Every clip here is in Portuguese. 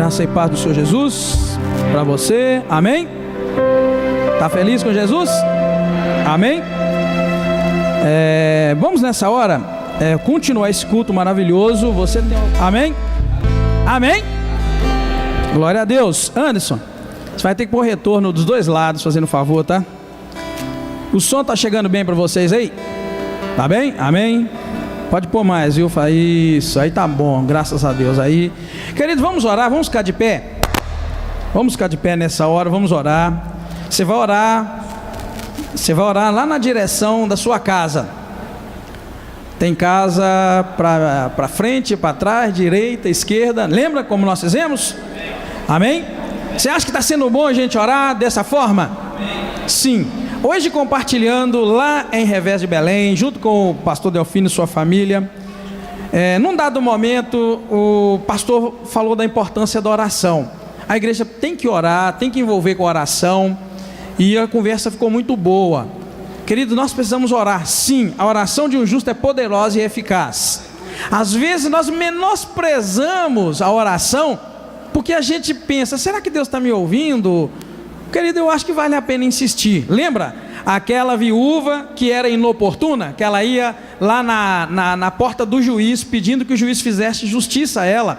Graça e paz do Senhor Jesus para você, amém? Está feliz com Jesus? Amém? Vamos nessa hora continuar esse culto maravilhoso. Você tem... Amém? Amém? Glória a Deus. Anderson, você vai ter que pôr retorno dos dois lados, fazendo favor, tá? O som tá chegando bem para vocês aí? Tá bem? Amém? Pode pôr mais, viu? Isso, aí tá bom, graças a Deus. Aí, queridos, vamos orar, vamos ficar de pé. Vamos ficar de pé nessa hora, vamos orar. Você vai orar lá na direção da sua casa. Tem casa para frente, para trás, direita, esquerda. Lembra como nós fizemos? Amém? Você acha que está sendo bom a gente orar dessa forma? Sim. Hoje compartilhando lá em Revés de Belém, junto com o pastor Delfino e sua família, num dado momento o pastor falou da importância da oração. A igreja tem que orar, tem que envolver com a oração, e a conversa ficou muito boa. Querido, nós precisamos orar, sim. A oração de um justo é poderosa e eficaz. Às vezes nós menosprezamos a oração, porque a gente pensa, será que Deus está me ouvindo? Querido, eu acho que vale a pena insistir. Lembra aquela viúva que era inoportuna, que ela ia lá na porta do juiz pedindo que o juiz fizesse justiça a ela?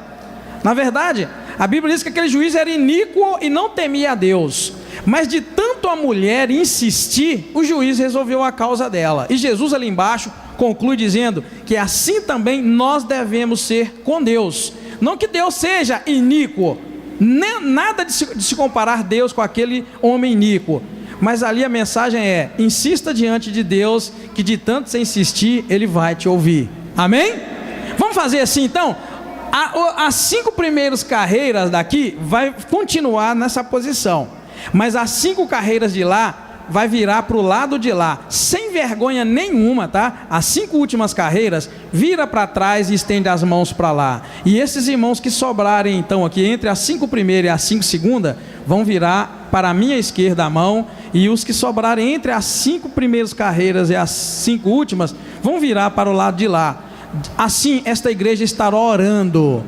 Na verdade, a Bíblia diz que aquele juiz era iníquo e não temia a Deus, mas de tanto a mulher insistir, o juiz resolveu a causa dela. E Jesus ali embaixo conclui dizendo que assim também nós devemos ser com Deus. Não que Deus seja iníquo, nem nada de se comparar Deus com aquele homem iníquo, mas ali a mensagem é: insista diante de Deus, que de tanto você insistir, Ele vai te ouvir. Amém? Vamos fazer assim então? As 5 primeiras carreiras daqui vai continuar nessa posição, mas as 5 carreiras de lá vai virar para o lado de lá, sem vergonha nenhuma, tá? As 5 últimas carreiras, vira para trás e estende as mãos para lá. E esses irmãos que sobrarem então aqui, entre as 5 primeiras e as 5 segundas, vão virar para a minha esquerda a mão, e os que sobrarem entre as 5 primeiras carreiras e as 5 últimas, vão virar para o lado de lá. Assim, esta igreja estará orando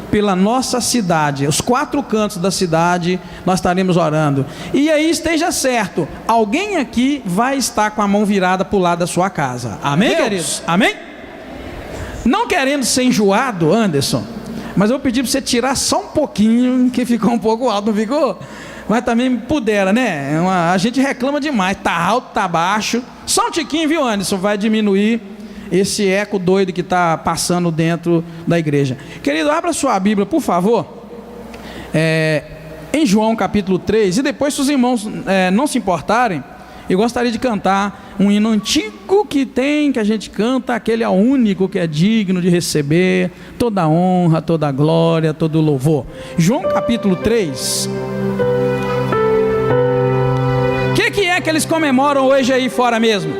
pela nossa cidade, os 4 cantos da cidade, nós estaremos orando. E aí esteja certo, alguém aqui vai estar com a mão virada para o lado da sua casa. Amém, queridos? Amém? Não querendo ser enjoado, Anderson, mas eu pedi para você tirar só um pouquinho, que ficou um pouco alto, não ficou? Mas também pudera, né? A gente reclama demais, tá alto, tá baixo. Só um tiquinho, viu, Anderson? Vai diminuir esse eco doido que está passando dentro da igreja. Querido, abra sua Bíblia, por favor, em João capítulo 3, e depois, se os irmãos não se importarem, eu gostaria de cantar um hino antigo que a gente canta, aquele é o único que é digno de receber toda a honra, toda a glória, todo o louvor. João capítulo 3. O que é que eles comemoram hoje aí fora mesmo?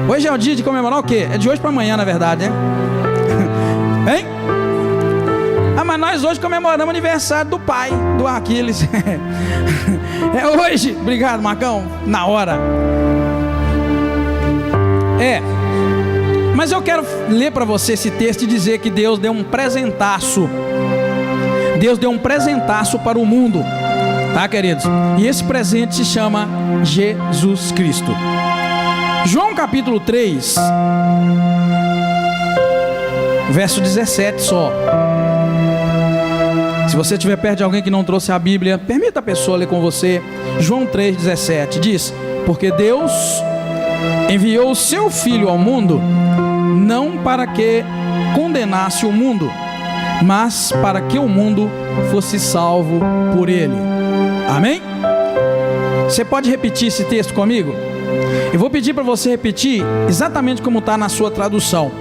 Hoje é o dia de comemorar o quê? É de hoje para amanhã, na verdade, né? Hein? Mas nós hoje comemoramos o aniversário do pai, do Aquiles. É hoje. Obrigado, Marcão. Na hora. Mas eu quero ler para você esse texto e dizer que Deus deu um presentaço. Deus deu um presentaço para o mundo. Tá, queridos? E esse presente se chama Jesus Cristo. João capítulo 3, verso 17 só. Se você estiver perto de alguém que não trouxe a Bíblia, permita a pessoa ler com você. João 3,17 diz: porque Deus enviou o seu Filho ao mundo, não para que condenasse o mundo, mas para que o mundo fosse salvo por ele. Amém? Você pode repetir esse texto comigo? Eu vou pedir para você repetir exatamente como está na sua tradução.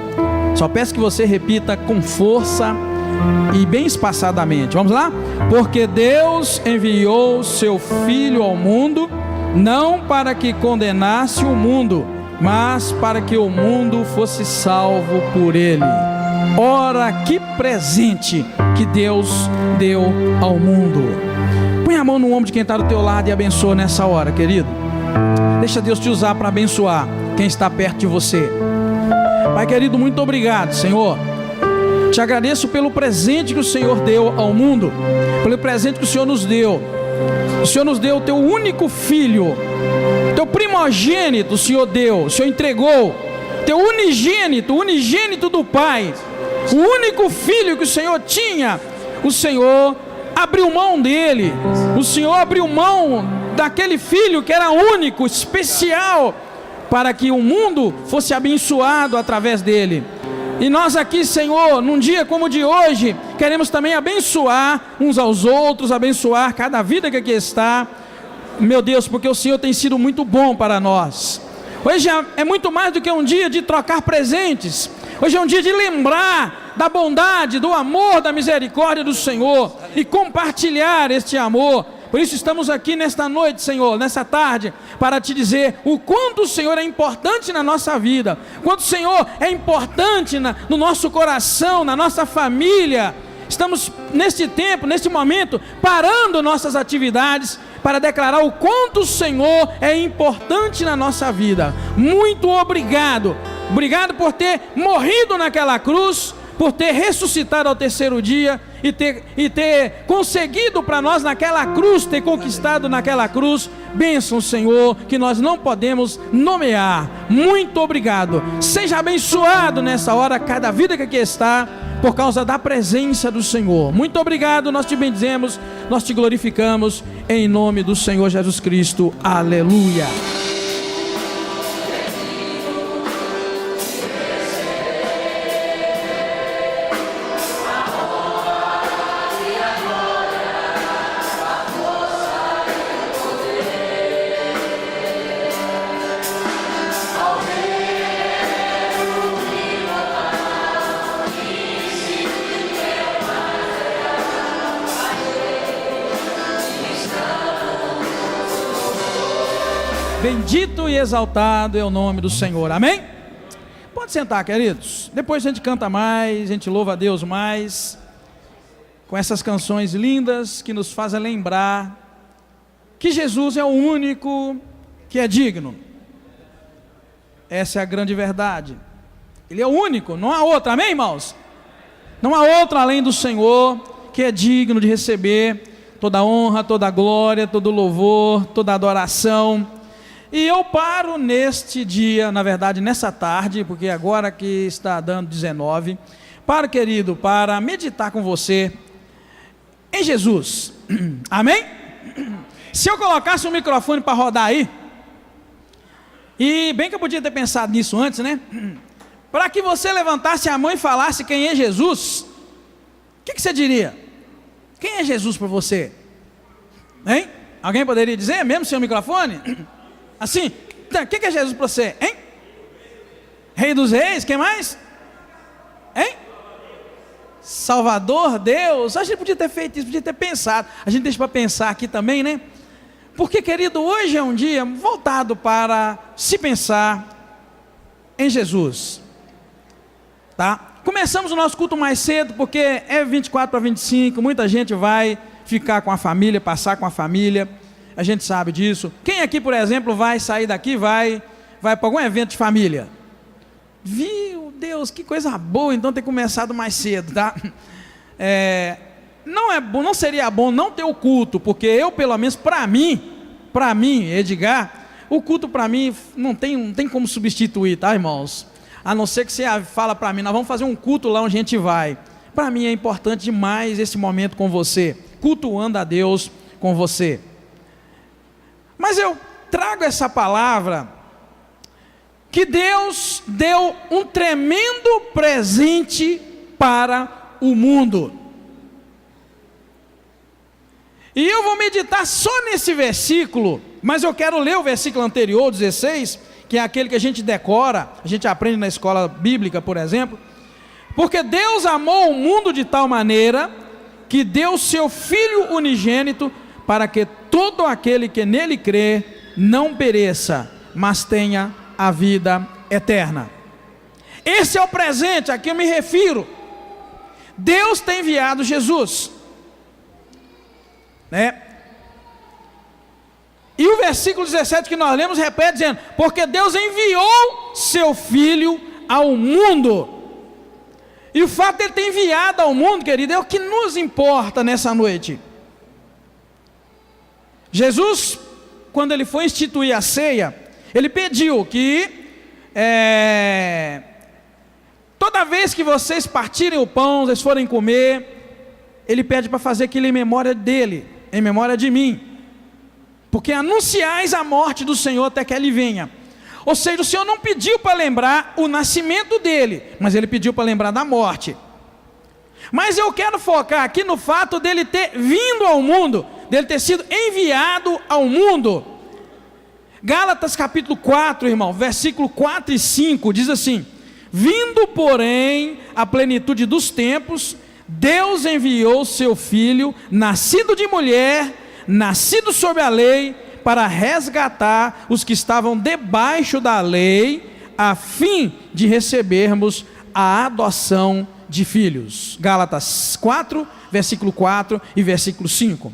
Só peço que você repita com força e bem espaçadamente. Vamos lá? Porque Deus enviou seu Filho ao mundo, não para que condenasse o mundo, mas para que o mundo fosse salvo por ele. Ora, que presente que Deus deu ao mundo. Põe a mão no ombro de quem está do teu lado e abençoa nessa hora, querido. Deixa Deus te usar para abençoar quem está perto de você. Pai querido, muito obrigado, Senhor, Te agradeço pelo presente que o Senhor deu ao mundo, pelo presente que o Senhor nos deu. O Senhor nos deu o teu único filho, teu primogênito o Senhor deu, o Senhor entregou, teu unigênito do Pai, o único filho que o Senhor tinha, o Senhor abriu mão dele, o Senhor abriu mão daquele filho que era único, especial, para que o mundo fosse abençoado através dele. E nós aqui, Senhor, num dia como o de hoje, queremos também abençoar uns aos outros, abençoar cada vida que aqui está, meu Deus, porque o Senhor tem sido muito bom para nós. Hoje é muito mais do que um dia de trocar presentes, hoje é um dia de lembrar da bondade, do amor, da misericórdia do Senhor e compartilhar este amor. Por isso estamos aqui nesta noite, Senhor, nessa tarde, para te dizer o quanto o Senhor é importante na nossa vida, quanto o Senhor é importante no nosso coração, na nossa família. Estamos neste tempo, neste momento, parando nossas atividades para declarar o quanto o Senhor é importante na nossa vida. Muito obrigado. Obrigado por ter morrido naquela cruz, por ter ressuscitado ao terceiro dia e ter conseguido para nós naquela cruz, ter conquistado naquela cruz bênção, Senhor, que nós não podemos nomear. Muito obrigado. Seja abençoado nessa hora cada vida que aqui está, por causa da presença do Senhor. Muito obrigado, nós te bendizemos, nós te glorificamos, em nome do Senhor Jesus Cristo. Aleluia. Bendito e exaltado é o nome do Senhor, amém? Pode sentar, queridos, depois a gente canta mais, a gente louva a Deus mais, com essas canções lindas que nos fazem lembrar que Jesus é o único que é digno. Essa é a grande verdade, Ele é o único, não há outro, amém, irmãos? Não há outro além do Senhor que é digno de receber toda a honra, toda a glória, todo o louvor, toda a adoração. E eu paro neste dia, na verdade nessa tarde, porque agora que está dando 19, paro, querido, para meditar com você em Jesus, amém? Se eu colocasse um microfone para rodar aí, e bem que eu podia ter pensado nisso antes, né? Para que você levantasse a mão e falasse quem é Jesus, o que você diria? Quem é Jesus para você? Hein? Alguém poderia dizer, mesmo sem o microfone? Assim, o que é Jesus para você, hein? Rei dos reis, quem mais? Hein? Salvador, Deus. A gente podia ter feito isso, podia ter pensado. A gente deixa para pensar aqui também, né? Porque, querido, hoje é um dia voltado para se pensar em Jesus, tá? Começamos o nosso culto mais cedo, porque é 24 para 25, muita gente vai ficar com a família, passar com a família. A gente sabe disso. Quem aqui, por exemplo, vai sair daqui, vai para algum evento de família? Viu, Deus, que coisa boa, então ter começado mais cedo, tá? Não seria bom não ter o culto, porque eu, pelo menos, para mim, Edgar, o culto para mim não tem como substituir, tá, irmãos? A não ser que você fala para mim, nós vamos fazer um culto lá onde a gente vai. Para mim é importante demais esse momento com você, cultuando a Deus com você. Mas eu trago essa palavra, que Deus deu um tremendo presente para o mundo. E eu vou meditar só nesse versículo, mas eu quero ler o versículo anterior, 16, que é aquele que a gente decora, a gente aprende na escola bíblica, por exemplo. Porque Deus amou o mundo de tal maneira, que deu seu Filho unigênito, para que todo aquele que nele crê não pereça, mas tenha a vida eterna. Esse é o presente a que eu me refiro. Deus tem enviado Jesus, né? E o versículo 17 que nós lemos repete dizendo: porque Deus enviou seu Filho ao mundo. E o fato de ele ter enviado ao mundo, querido, é o que nos importa nessa noite. Jesus, quando ele foi instituir a ceia, ele pediu que toda vez que vocês partirem o pão, vocês forem comer, ele pede para fazer aquilo em memória dele, em memória de mim, porque anunciais a morte do Senhor até que ele venha. Ou seja, o Senhor não pediu para lembrar o nascimento dele, mas ele pediu para lembrar da morte. Mas eu quero focar aqui no fato dele ter vindo ao mundo, dele ter sido enviado ao mundo. Gálatas capítulo 4, irmão, versículo 4 e 5, diz assim: vindo, porém, a plenitude dos tempos, Deus enviou seu Filho, nascido de mulher, nascido sob a lei, para resgatar os que estavam debaixo da lei, a fim de recebermos a adoção de filhos. Gálatas 4, versículo 4 e versículo 5.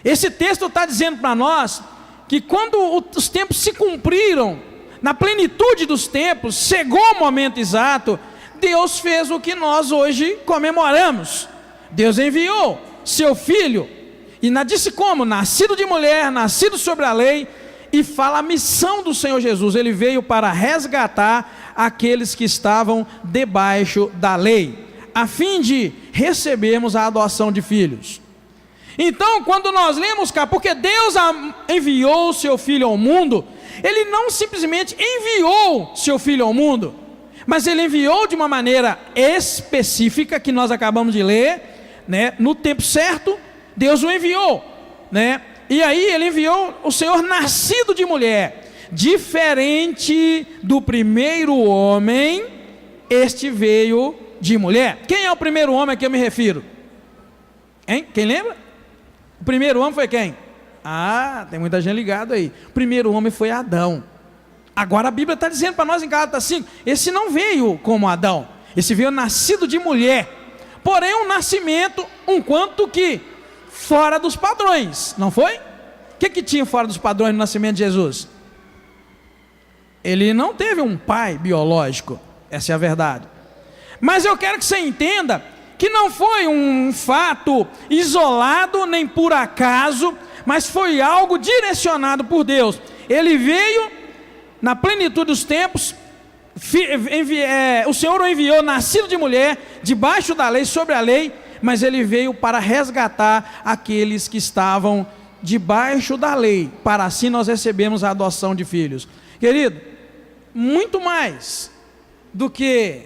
Esse texto está dizendo para nós que quando os tempos se cumpriram, na plenitude dos tempos, chegou o momento exato, Deus fez o que nós hoje comemoramos. Deus enviou seu Filho, e disse como? Nascido de mulher, nascido sobre a lei, e fala a missão do Senhor Jesus. Ele veio para resgatar aqueles que estavam debaixo da lei, a fim de recebermos a adoção de filhos. Então, quando nós lemos cá, porque Deus enviou o seu Filho ao mundo, Ele não simplesmente enviou seu Filho ao mundo, mas Ele enviou de uma maneira específica, que nós acabamos de ler, né? No tempo certo, Deus o enviou, né? E aí ele enviou o Senhor nascido de mulher. Diferente do primeiro homem, este veio de mulher. Quem é o primeiro homem a que eu me refiro? Hein? Quem lembra? O primeiro homem foi quem? Ah, tem muita gente ligada aí. O primeiro homem foi Adão. Agora a Bíblia está dizendo para nós em Gálatas 5, esse não veio como Adão, esse veio nascido de mulher. Porém um nascimento um quanto que fora dos padrões, não foi? O que tinha fora dos padrões no nascimento de Jesus? Ele não teve um pai biológico, essa é a verdade. Mas eu quero que você entenda que não foi um fato isolado, nem por acaso, mas foi algo direcionado por Deus. Ele veio na plenitude dos tempos, o Senhor o enviou nascido de mulher, debaixo da lei, sobre a lei, mas ele veio para resgatar aqueles que estavam debaixo da lei, para assim nós recebemos a adoção de filhos. Querido, muito mais do que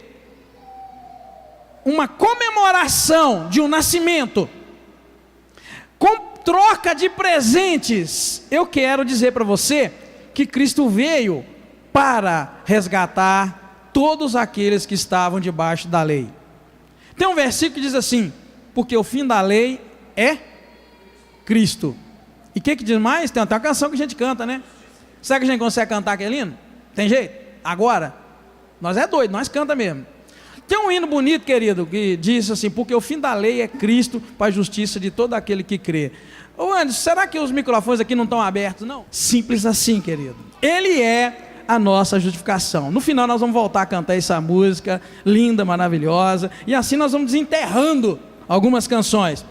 uma comemoração de um nascimento, com troca de presentes, eu quero dizer para você que Cristo veio para resgatar todos aqueles que estavam debaixo da lei. Tem um versículo que diz assim: porque o fim da lei é Cristo. E o que diz mais? Tem até uma canção que a gente canta, né? Será que a gente consegue cantar, que é lindo? Tem jeito? Agora? Nós é doido, nós canta mesmo. Tem um hino bonito, querido, que diz assim: porque o fim da lei é Cristo, para a justiça de todo aquele que crê. Ô Anderson, será que os microfones aqui não estão abertos? Não. Simples assim, querido. Ele é a nossa justificação. No final nós vamos voltar a cantar essa música linda, maravilhosa, e assim nós vamos desenterrando algumas canções.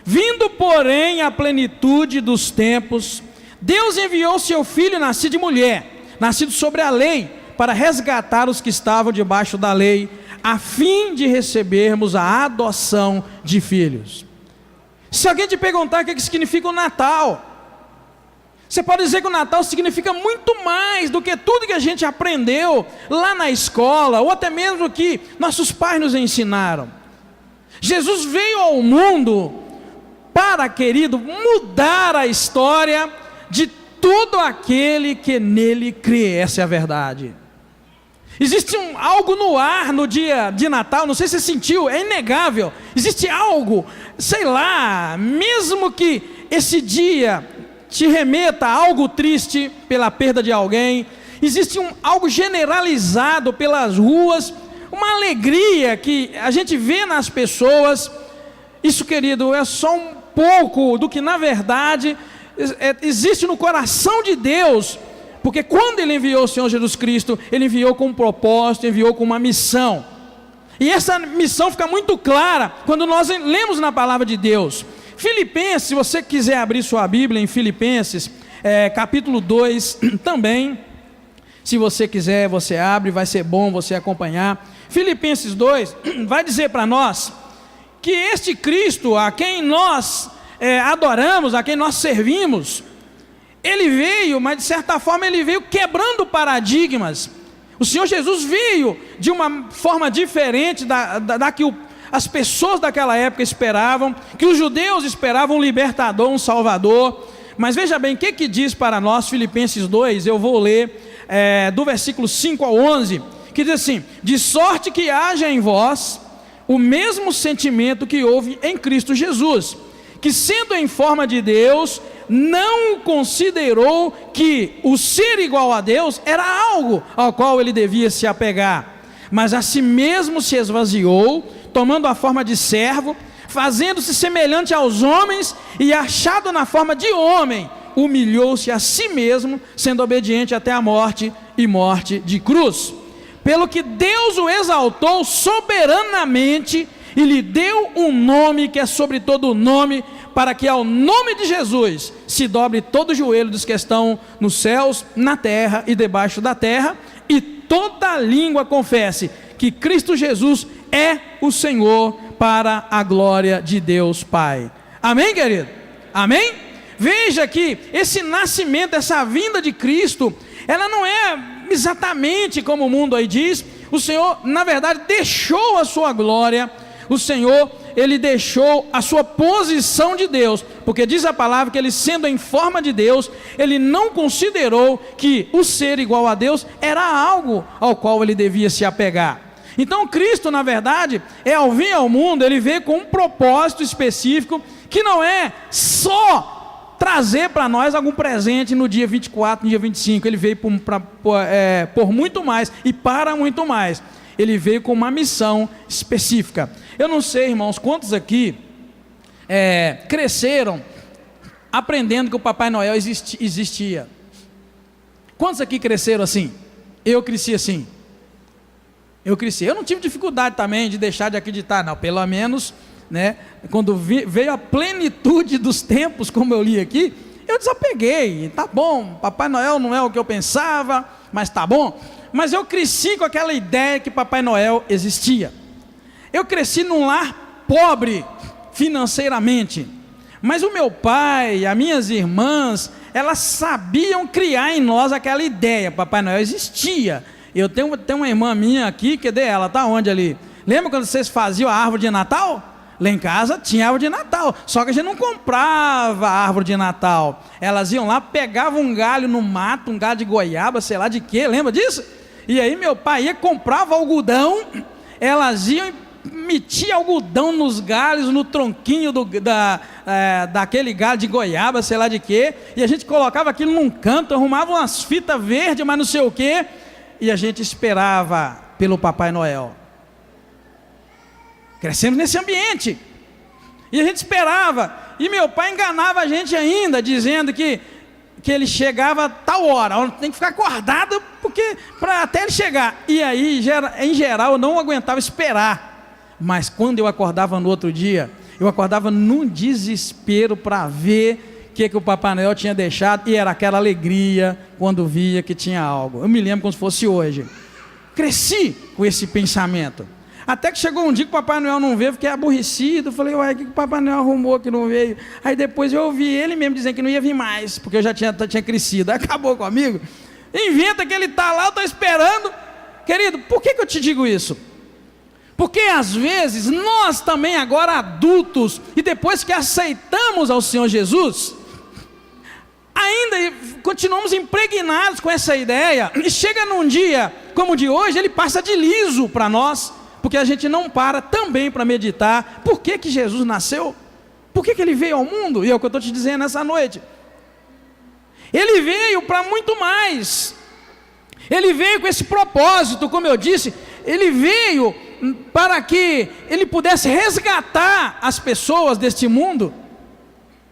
Vindo, porém, a plenitude dos tempos, Deus enviou seu Filho nascido de mulher, nascido sobre a lei, para resgatar os que estavam debaixo da lei, a fim de recebermos a adoção de filhos. Se alguém te perguntar o que significa o Natal, você pode dizer que o Natal significa muito mais do que tudo que a gente aprendeu lá na escola, ou até mesmo que nossos pais nos ensinaram. Jesus veio ao mundo para, querido, mudar a história de todo aquele que nele crê. Essa é a verdade. Existe algo no ar no dia de Natal, não sei se você sentiu, é inegável. Existe algo, sei lá, mesmo que esse dia te remeta a algo triste pela perda de alguém, existe algo generalizado pelas ruas, uma alegria que a gente vê nas pessoas. Isso, querido, é só um pouco do que na verdade existe no coração de Deus, porque quando Ele enviou o Senhor Jesus Cristo, Ele enviou com um propósito, enviou com uma missão. E essa missão fica muito clara quando nós lemos na palavra de Deus. Filipenses, se você quiser abrir sua Bíblia em Filipenses, capítulo 2 também, se você quiser, você abre, vai ser bom você acompanhar. Filipenses 2 vai dizer para nós que este Cristo, a quem nós adoramos, a quem nós servimos, ele veio, mas de certa forma ele veio quebrando paradigmas. O Senhor Jesus veio de uma forma diferente da que as pessoas daquela época esperavam, que os judeus esperavam um libertador, um salvador. Mas veja bem, o que diz para nós Filipenses 2, eu vou ler do versículo 5 ao 11, que diz assim: de sorte que haja em vós o mesmo sentimento que houve em Cristo Jesus, que sendo em forma de Deus, não considerou que o ser igual a Deus era algo ao qual ele devia se apegar, mas a si mesmo se esvaziou, tomando a forma de servo, fazendo-se semelhante aos homens, e achado na forma de homem, humilhou-se a si mesmo, sendo obediente até a morte, e morte de cruz. Pelo que Deus o exaltou soberanamente, e lhe deu um nome que é sobre todo nome, para que ao nome de Jesus se dobre todo o joelho dos que estão nos céus, na terra e debaixo da terra, e toda língua confesse que Cristo Jesus é o Senhor, para a glória de Deus Pai. Amém, querido? Amém? Veja que esse nascimento, essa vinda de Cristo, ela não é exatamente como o mundo aí diz. O Senhor, na verdade, deixou a sua glória. O Senhor, ele deixou a sua posição de Deus, porque diz a palavra que ele, sendo em forma de Deus, ele não considerou que o ser igual a Deus era algo ao qual ele devia se apegar. Então Cristo, na verdade, ao vir ao mundo, ele veio com um propósito específico, que não é só trazer para nós algum presente no dia 24, no dia 25, ele veio por muito mais e para muito mais. Ele veio com uma missão específica. Eu não sei, irmãos, quantos aqui cresceram aprendendo que o Papai Noel existia. Quantos aqui cresceram assim? Eu cresci assim. Eu não tive dificuldade também de deixar de acreditar, não. Pelo menos, né, quando veio a plenitude dos tempos, como eu li aqui, eu desapeguei. Tá bom, Papai Noel não é o que eu pensava, mas tá bom. Mas eu cresci com aquela ideia que Papai Noel existia. Eu cresci num lar pobre financeiramente, mas o meu pai, as minhas irmãs, elas sabiam criar em nós aquela ideia, Papai Noel existia. Eu tenho uma irmã minha aqui, cadê ela? Está onde ali? Lembra quando vocês faziam a árvore de Natal? Lá em casa tinha árvore de Natal, só que a gente não comprava árvore de Natal. Elas iam lá, pegavam um galho no mato, um galho de goiaba, sei lá de quê, lembra disso? E aí meu pai ia, comprava algodão, elas iam e metiam algodão nos galhos, no tronquinho daquele galho de goiaba, sei lá de quê, e a gente colocava aquilo num canto, arrumava umas fitas verdes, mas não sei o quê, e a gente esperava pelo Papai Noel. Crescemos nesse ambiente, e a gente esperava, e meu pai enganava a gente ainda, dizendo que ele chegava a tal hora, tem que ficar acordado, porque para até ele chegar, e aí, em geral, eu não aguentava esperar, mas quando eu acordava no outro dia, eu acordava num desespero para ver o que o Papai Noel tinha deixado, e era aquela alegria quando via que tinha algo. Eu me lembro como se fosse hoje. Cresci com esse pensamento, até que chegou um dia que o Papai Noel não veio, fiquei aborrecido, falei, uai, o que o Papai Noel arrumou que não veio? Aí depois eu ouvi ele mesmo dizendo que não ia vir mais, porque eu já tinha crescido. Aí acabou comigo, inventa que ele está lá, eu estou esperando. Querido, por que eu te digo isso? Porque às vezes nós também agora adultos, e depois que aceitamos ao Senhor Jesus, ainda continuamos impregnados com essa ideia, e chega num dia como o de hoje, ele passa de liso para nós, porque a gente não para também para meditar, por que Jesus nasceu? Por que ele veio ao mundo? E é o que eu estou te dizendo nessa noite. Ele veio para muito mais. Ele veio com esse propósito, como eu disse, ele veio para que ele pudesse resgatar as pessoas deste mundo.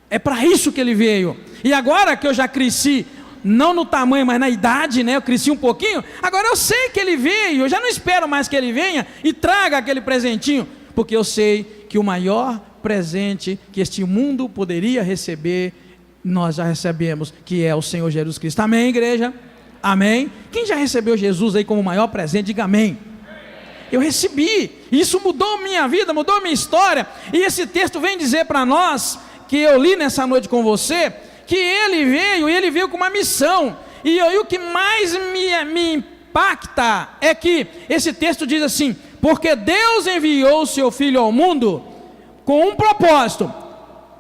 É para isso que ele veio. E agora que eu já cresci não no tamanho, mas na idade, né? Eu cresci um pouquinho. Agora eu sei que ele veio, eu já não espero mais que ele venha e traga aquele presentinho, porque eu sei que o maior presente que este mundo poderia receber, nós já recebemos, que é o Senhor Jesus Cristo. Amém, igreja? Amém? Quem já recebeu Jesus aí como o maior presente, diga amém. Eu recebi, isso mudou minha vida, mudou minha história, e esse texto vem dizer para nós, que eu li nessa noite com você, que ele veio, e ele veio com uma missão, e aí o que mais me impacta, é que esse texto diz assim, porque Deus enviou o seu Filho ao mundo, com um propósito,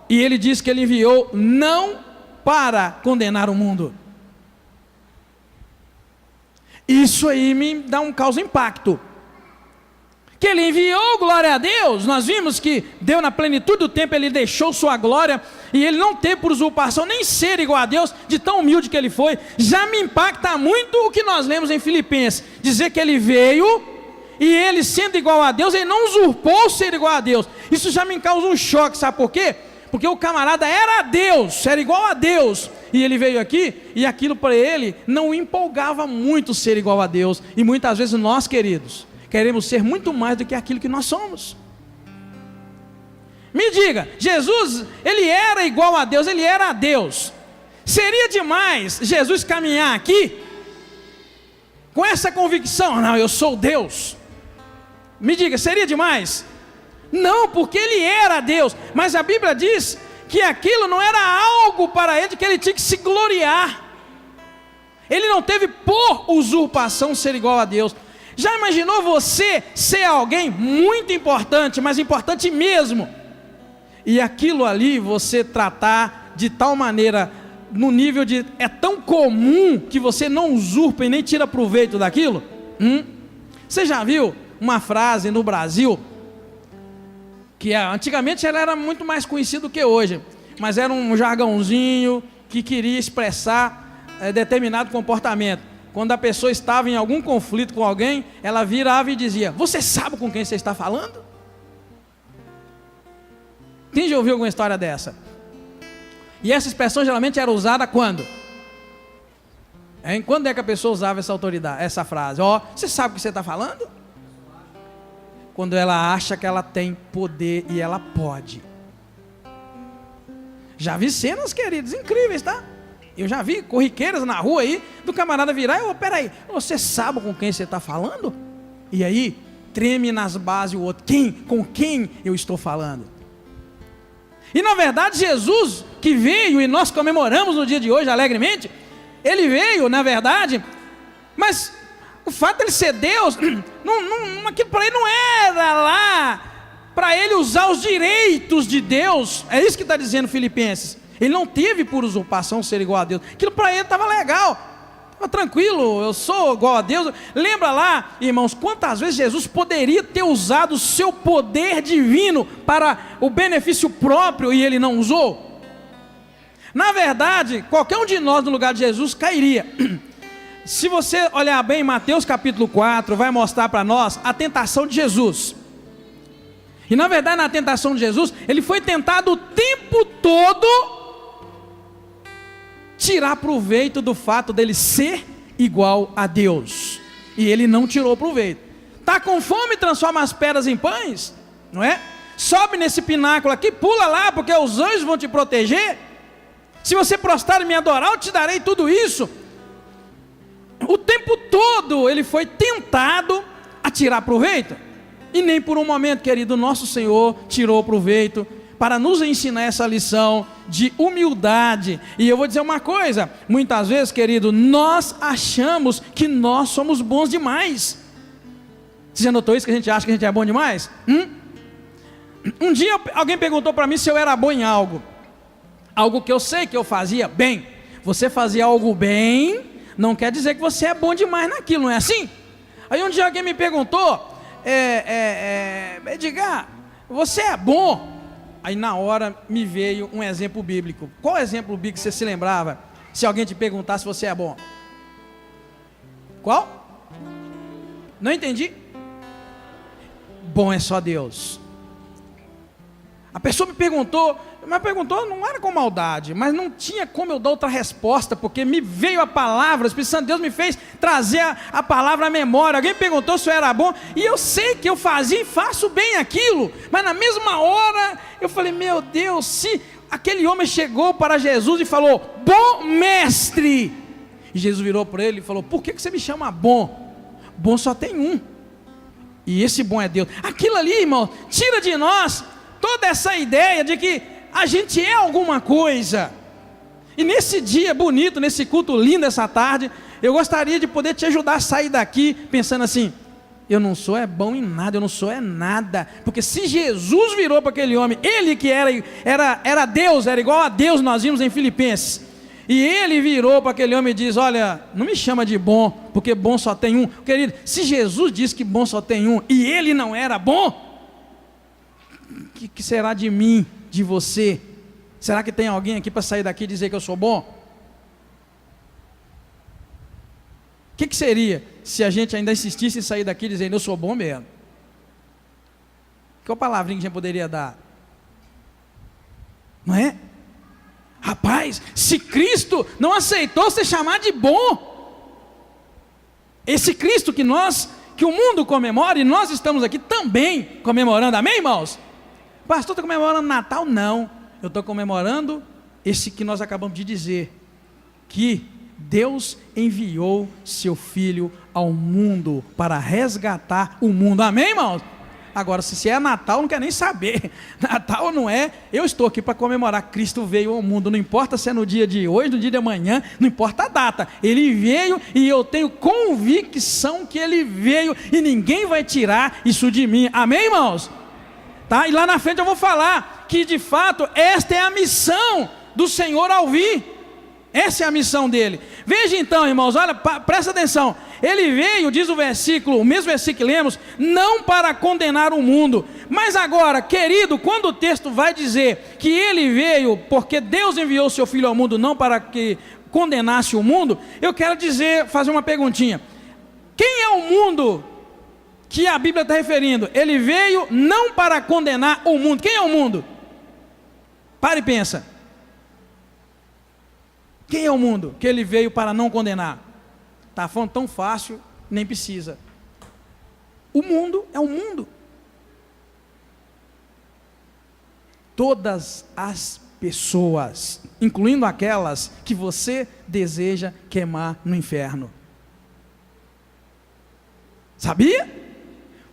e ele diz que ele enviou não para condenar o mundo. Isso aí me dá causa impacto, que ele enviou, glória a Deus. Nós vimos que Deus na plenitude do tempo, ele deixou sua glória, e ele não teve por usurpação nem ser igual a Deus, de tão humilde que ele foi. Já me impacta muito o que nós lemos em Filipenses, dizer que ele veio, e ele sendo igual a Deus, ele não usurpou ser igual a Deus. Isso já me causa um choque, sabe por quê? Porque o camarada era Deus, era igual a Deus, e ele veio aqui, e aquilo para ele não empolgava muito ser igual a Deus. E muitas vezes nós, queridos, queremos ser muito mais do que aquilo que nós somos. Me diga, Jesus, ele era igual a Deus, ele era Deus. Seria demais Jesus caminhar aqui com essa convicção, não, eu sou Deus? Me diga, seria demais? Não, porque ele era Deus, mas a Bíblia diz que aquilo não era algo para ele, que ele tinha que se gloriar. Ele não teve por usurpação ser igual a Deus. Já imaginou você ser alguém muito importante, mas importante mesmo, e aquilo ali você tratar de tal maneira, no nível de, é tão comum, que você não usurpa e nem tira proveito daquilo? Você já viu uma frase no Brasil, que antigamente ela era muito mais conhecida do que hoje, mas era um jargãozinho que queria expressar determinado comportamento. Quando a pessoa estava em algum conflito com alguém, ela virava e dizia, você sabe com quem você está falando? Quem já ouviu alguma história dessa? E essa expressão geralmente era usada quando? Quando é que a pessoa usava essa autoridade, essa frase? Você sabe o que você está falando? Quando ela acha que ela tem poder e ela pode. Já vi cenas, queridos, incríveis, tá? Eu já vi corriqueiras na rua aí, do camarada virar, peraí, você sabe com quem você está falando? E aí, treme nas bases o outro, com quem eu estou falando? E na verdade Jesus, que veio, e nós comemoramos no dia de hoje alegremente, ele veio na verdade, mas o fato de ele ser Deus, aquilo para ele não era lá, para ele usar os direitos de Deus, é isso que está dizendo Filipenses. Ele não teve por usurpação ser igual a Deus, aquilo para ele estava legal, estava tranquilo, eu sou igual a Deus. Lembra lá, irmãos, quantas vezes Jesus poderia ter usado o seu poder divino para o benefício próprio e ele não usou? Na verdade, qualquer um de nós no lugar de Jesus cairia. Se você olhar bem, Mateus capítulo 4 vai mostrar para nós a tentação de Jesus. E na verdade, na tentação de Jesus, ele foi tentado o tempo todo tirar proveito do fato dele ser igual a Deus, e ele não tirou proveito. Está com fome, transforma as pedras em pães, não é? Sobe nesse pináculo aqui, pula lá, porque os anjos vão te proteger. Se você prostrar e me adorar, eu te darei tudo isso. O tempo todo ele foi tentado a tirar proveito, e nem por um momento, querido, nosso Senhor tirou proveito para nos ensinar essa lição de humildade. E eu vou dizer uma coisa, muitas vezes, querido, nós achamos que nós somos bons demais. Você já notou isso, que a gente acha que a gente é bom demais? Um dia alguém perguntou para mim se eu era bom em algo que eu sei que eu fazia bem. Você fazia algo bem, não quer dizer que você é bom demais naquilo, não é assim? Aí um dia alguém me perguntou, Edgar, você é bom? Aí na hora me veio um exemplo bíblico. Qual exemplo bíblico você se lembrava, se alguém te perguntasse se você é bom? Qual? Não entendi. Bom é só Deus. A pessoa me perguntou, mas perguntou não era com maldade, mas não tinha como eu dar outra resposta, porque me veio a palavra, o Espírito Santo de Deus me fez trazer a palavra à memória. Alguém perguntou se eu era bom, e eu sei que eu fazia e faço bem aquilo, mas na mesma hora eu falei, meu Deus, se aquele homem chegou para Jesus e falou, bom mestre, e Jesus virou para ele e falou, por que você me chama bom? Bom só tem um, e esse bom é Deus. Aquilo ali, irmão, tira de nós toda essa ideia de que a gente é alguma coisa. E nesse dia bonito, nesse culto lindo essa tarde, eu gostaria de poder te ajudar a sair daqui pensando assim, eu não sou bom em nada, eu não sou nada. Porque se Jesus virou para aquele homem, ele que era Deus, era igual a Deus, nós vimos em Filipenses, e ele virou para aquele homem e diz, olha, não me chama de bom, porque bom só tem um. Querido, se Jesus disse que bom só tem um, e ele não era bom, o que será de mim, de você? Será que tem alguém aqui para sair daqui e dizer que eu sou bom? O que seria se a gente ainda insistisse em sair daqui dizendo eu sou bom mesmo? Qual palavrinha que a gente poderia dar? Não é? Rapaz, se Cristo não aceitou ser chamado de bom, esse Cristo que o mundo comemora, e nós estamos aqui também comemorando, amém, irmãos? Pastor, está comemorando Natal? Não, eu estou comemorando esse que nós acabamos de dizer, que Deus enviou seu Filho ao mundo para resgatar o mundo, amém, irmãos? Agora, se é Natal, não quer nem saber. Natal não é, eu estou aqui para comemorar, Cristo veio ao mundo, não importa se é no dia de hoje, no dia de amanhã, não importa a data, Ele veio e eu tenho convicção que Ele veio e ninguém vai tirar isso de mim, amém, irmãos? Tá? E lá na frente eu vou falar que de fato esta é a missão do Senhor ao vir, essa é a missão dele. Veja então, irmãos, olha, presta atenção, ele veio, diz o versículo, o mesmo versículo que lemos, não para condenar o mundo, mas agora, querido, quando o texto vai dizer que ele veio porque Deus enviou seu Filho ao mundo, não para que condenasse o mundo, eu quero fazer uma perguntinha, quem é o mundo que a Bíblia está referindo? Ele veio não para condenar o mundo. Quem é o mundo? Para e pensa. Quem é o mundo que ele veio para não condenar? Está falando tão fácil, nem precisa. O mundo é o mundo. Todas as pessoas, incluindo aquelas que você deseja queimar no inferno. Sabia?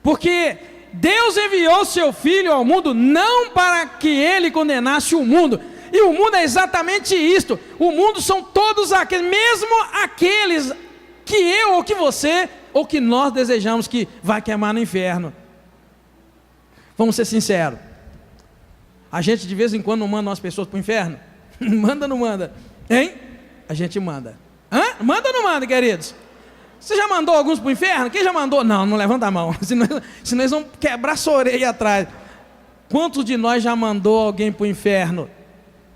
Porque Deus enviou seu Filho ao mundo não para que ele condenasse o mundo, e o mundo é exatamente isto, o mundo são todos aqueles, mesmo aqueles que eu ou que você, ou que nós desejamos que vai queimar no inferno. Vamos ser sinceros, a gente de vez em quando não manda umas pessoas para o inferno? Manda ou não manda? Hein? A gente manda. Hã? Manda ou não manda, queridos? Você já mandou alguns para o inferno? Quem já mandou? Não, não levanta a mão, senão eles vão quebrar sua orelha atrás. Quantos de nós já mandou alguém para o inferno?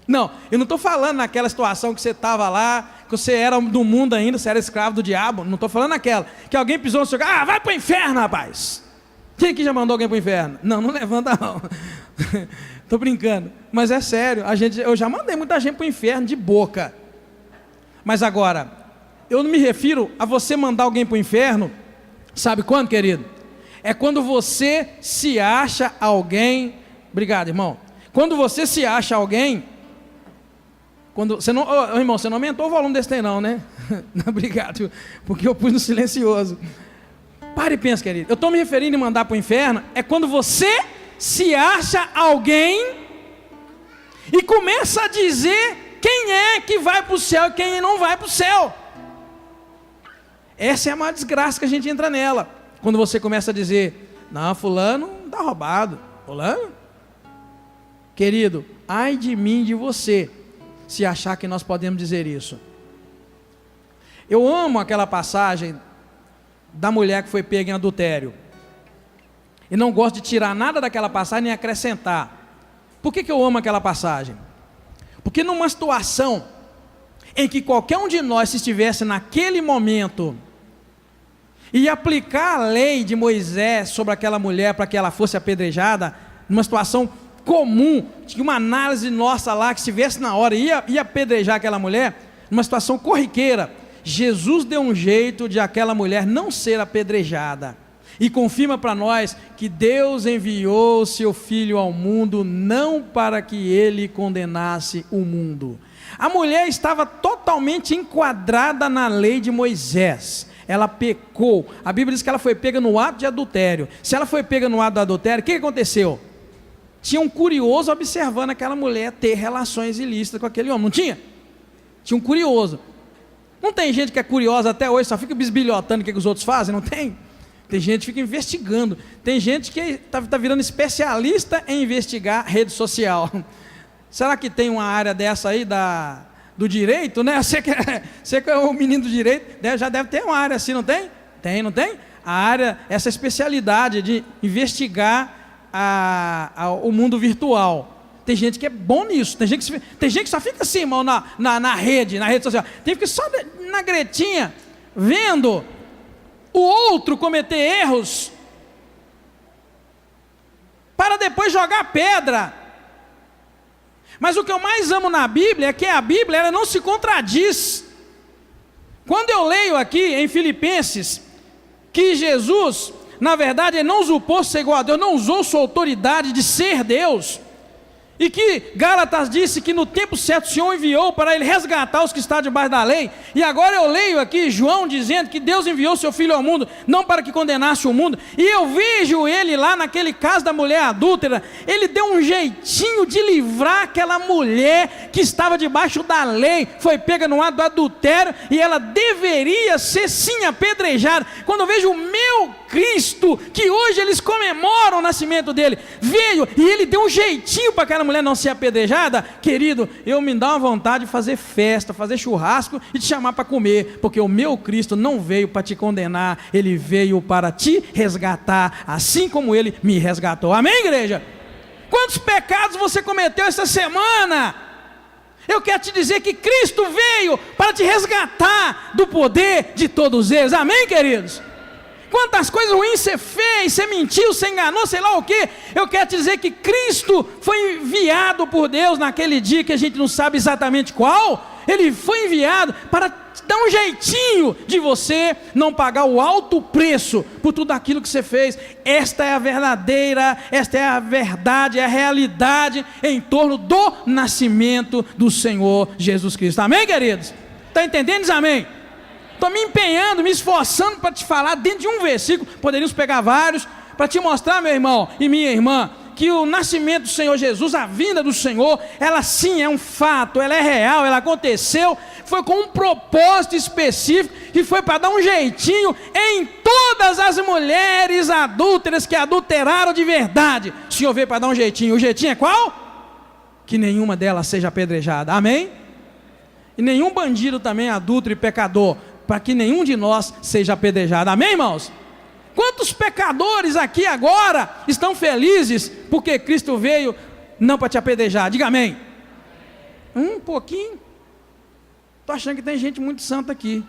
Não, eu não estou falando naquela situação que você estava lá, que você era do mundo ainda, você era escravo do diabo, não estou falando naquela, que alguém pisou no seu carro, vai para o inferno, rapaz. Quem aqui já mandou alguém para o inferno? Não, não levanta a mão. Estou brincando, mas é sério, eu já mandei muita gente para o inferno de boca. Mas agora, eu não me refiro a você mandar alguém para o inferno, sabe quando, querido? É quando você se acha alguém, obrigado, irmão, quando você se acha alguém, quando você não, irmão, você não aumentou o volume desse tem não, né? Não, obrigado, porque eu pus no silencioso. Pare e pensa, querido, eu estou me referindo em mandar para o inferno, é quando você se acha alguém e começa a dizer quem é que vai para o céu e quem não vai para o céu. Essa é a maior desgraça que a gente entra nela, quando você começa a dizer, não, fulano está roubado, fulano, querido, ai de mim, de você, se achar que nós podemos dizer isso. Eu amo aquela passagem da mulher que foi pega em adultério, e não gosto de tirar nada daquela passagem nem acrescentar. Por que eu amo aquela passagem? Porque numa situação em que qualquer um de nós, se estivesse naquele momento e aplicar a lei de Moisés sobre aquela mulher para que ela fosse apedrejada, numa situação comum, de uma análise nossa lá, que se estivesse na hora, ia apedrejar aquela mulher, numa situação corriqueira, Jesus deu um jeito de aquela mulher não ser apedrejada, e confirma para nós que Deus enviou o seu Filho ao mundo, não para que ele condenasse o mundo. A mulher estava totalmente enquadrada na lei de Moisés, ela pecou, a Bíblia diz que ela foi pega no ato de adultério. Se ela foi pega no ato do adultério, o que aconteceu? Tinha um curioso observando aquela mulher ter relações ilícitas com aquele homem, não tinha? Tinha um curioso. Não tem gente que é curiosa até hoje, só fica bisbilhotando o que os outros fazem, não tem? Tem gente que fica investigando, tem gente que está virando especialista em investigar rede social. Será que tem uma área dessa aí do direito, né? Você que é o menino do direito, já deve ter uma área assim, não tem? Não tem? A área, essa especialidade de investigar o mundo virtual. Tem gente que é bom nisso, tem gente que só fica assim, irmão, na rede social. Tem que só na gretinha, vendo o outro cometer erros, para depois jogar pedra. Mas o que eu mais amo na Bíblia é que a Bíblia ela não se contradiz. Quando eu leio aqui em Filipenses que Jesus, na verdade, ele não usurpou ser igual a Deus, não usou sua autoridade de ser Deus, e que Gálatas disse que no tempo certo o Senhor enviou para ele resgatar os que estão debaixo da lei, e agora eu leio aqui João dizendo que Deus enviou seu Filho ao mundo, não para que condenasse o mundo, e eu vejo ele lá naquele caso da mulher adúltera, ele deu um jeitinho de livrar aquela mulher que estava debaixo da lei, foi pega no ato do adultério, e ela deveria ser sim apedrejada. Quando eu vejo o meu Cristo, que hoje eles comemoram o nascimento dele, veio e ele deu um jeitinho para aquela mulher não ser apedrejada, querido, eu me dá uma vontade de fazer festa, fazer churrasco e te chamar para comer, porque o meu Cristo não veio para te condenar, ele veio para te resgatar, assim como ele me resgatou. Amém, igreja? Quantos pecados você cometeu essa semana? Eu quero te dizer que Cristo veio para te resgatar do poder de todos eles. Amém, queridos? Quantas coisas ruins você fez, você mentiu, você enganou, sei lá o que. Eu quero te dizer que Cristo foi enviado por Deus naquele dia que a gente não sabe exatamente qual. Ele foi enviado para dar um jeitinho de você não pagar o alto preço por tudo aquilo que você fez. Esta é a verdadeira, esta é a verdade, é a realidade em torno do nascimento do Senhor Jesus Cristo. Amém, queridos? Está entendendo? Diz amém. Estou me empenhando, me esforçando para te falar dentro de um versículo, poderíamos pegar vários, para te mostrar, meu irmão e minha irmã, que o nascimento do Senhor Jesus, a vinda do Senhor, ela sim é um fato, ela é real, ela aconteceu, foi com um propósito específico, que foi para dar um jeitinho em todas as mulheres adúlteras que adulteraram de verdade. O Senhor veio para dar um jeitinho, o jeitinho é qual? Que nenhuma delas seja apedrejada, amém? E nenhum bandido também adúltero e pecador, para que nenhum de nós seja apedrejado, amém, irmãos? Quantos pecadores aqui agora estão felizes porque Cristo veio não para te apedrejar? Diga amém. Um pouquinho. Estou achando que tem gente muito santa aqui.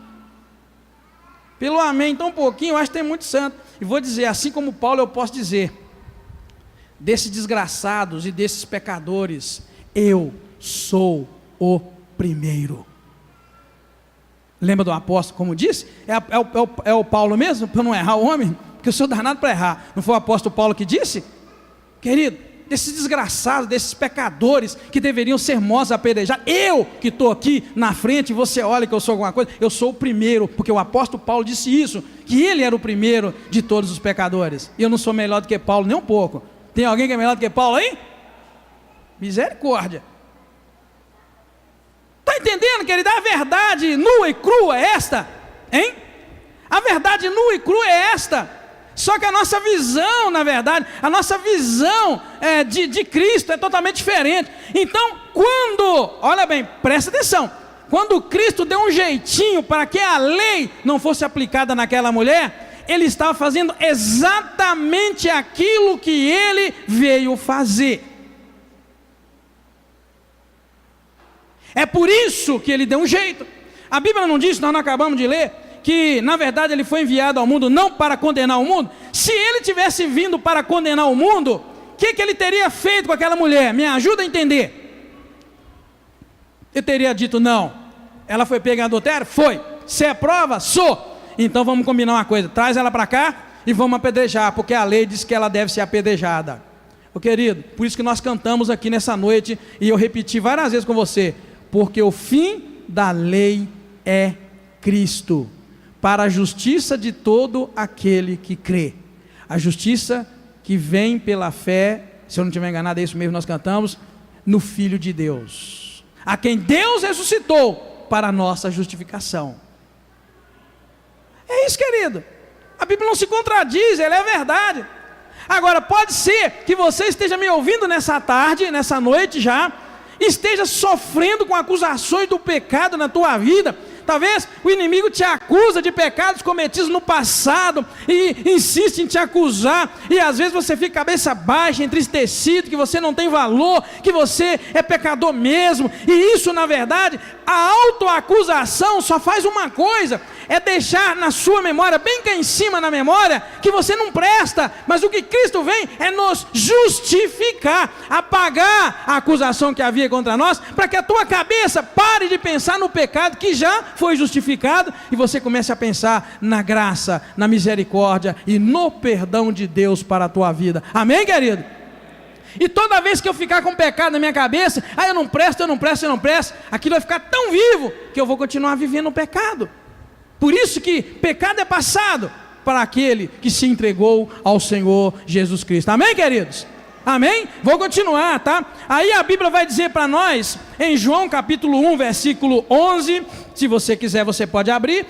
Pelo amém, tão pouquinho, eu acho que tem muito santo. E vou dizer, assim como Paulo, eu posso dizer, desses desgraçados e desses pecadores, eu sou o primeiro. Lembra do apóstolo como disse? É o Paulo mesmo, para não errar o homem? Porque eu sou danado para errar. Não foi o apóstolo Paulo que disse? Querido, desses desgraçados, desses pecadores que deveriam ser mortos apedrejados, eu que estou aqui na frente, você olha que eu sou alguma coisa, eu sou o primeiro, porque o apóstolo Paulo disse isso, que ele era o primeiro de todos os pecadores. E eu não sou melhor do que Paulo nem um pouco. Tem alguém que é melhor do que Paulo aí? Misericórdia. Está entendendo, querido? A verdade nua e crua é esta, hein? A verdade nua e crua é esta. Só que a nossa visão, na verdade, a nossa visão de Cristo é totalmente diferente. Então, olha bem, presta atenção, quando Cristo deu um jeitinho para que a lei não fosse aplicada naquela mulher, ele estava fazendo exatamente aquilo que ele veio fazer. É por isso que ele deu um jeito. A Bíblia não diz, nós não acabamos de ler, que na verdade ele foi enviado ao mundo não para condenar o mundo. Se ele tivesse vindo para condenar o mundo, o que ele teria feito com aquela mulher? Me ajuda a entender. Ele teria dito: não, ela foi pega em adultério? Foi. Você é prova? Sou. Então vamos combinar uma coisa, traz ela para cá e vamos apedrejar, porque a lei diz que ela deve ser apedrejada. Ô querido, por isso que nós cantamos aqui nessa noite, e eu repeti várias vezes com você, porque o fim da lei é Cristo, para a justiça de todo aquele que crê. A justiça que vem pela fé, se eu não estiver enganado, é isso mesmo que nós cantamos, no Filho de Deus, a quem Deus ressuscitou para a nossa justificação. É isso, querido. A Bíblia não se contradiz, ela é verdade. Agora, pode ser que você esteja me ouvindo nessa tarde, nessa noite já, esteja sofrendo com acusações do pecado na tua vida. Talvez o inimigo te acusa de pecados cometidos no passado e insiste em te acusar, e às vezes você fica cabeça baixa, entristecido, que você não tem valor, que você é pecador mesmo. E isso, na verdade, a autoacusação só faz uma coisa: é deixar na sua memória, bem cá em cima na memória, que você não presta. Mas o que Cristo vem é nos justificar, apagar a acusação que havia contra nós, para que a tua cabeça pare de pensar no pecado que já foi justificado, e você comece a pensar na graça, na misericórdia e no perdão de Deus para a tua vida. Amém, querido? E toda vez que eu ficar com pecado na minha cabeça, eu não presto, aquilo vai ficar tão vivo que eu vou continuar vivendo o pecado. Por isso que pecado é passado para aquele que se entregou ao Senhor Jesus Cristo. Amém, queridos? Amém? Vou continuar, tá? Aí a Bíblia vai dizer para nós, em João capítulo 1, versículo 11, se você quiser você pode abrir.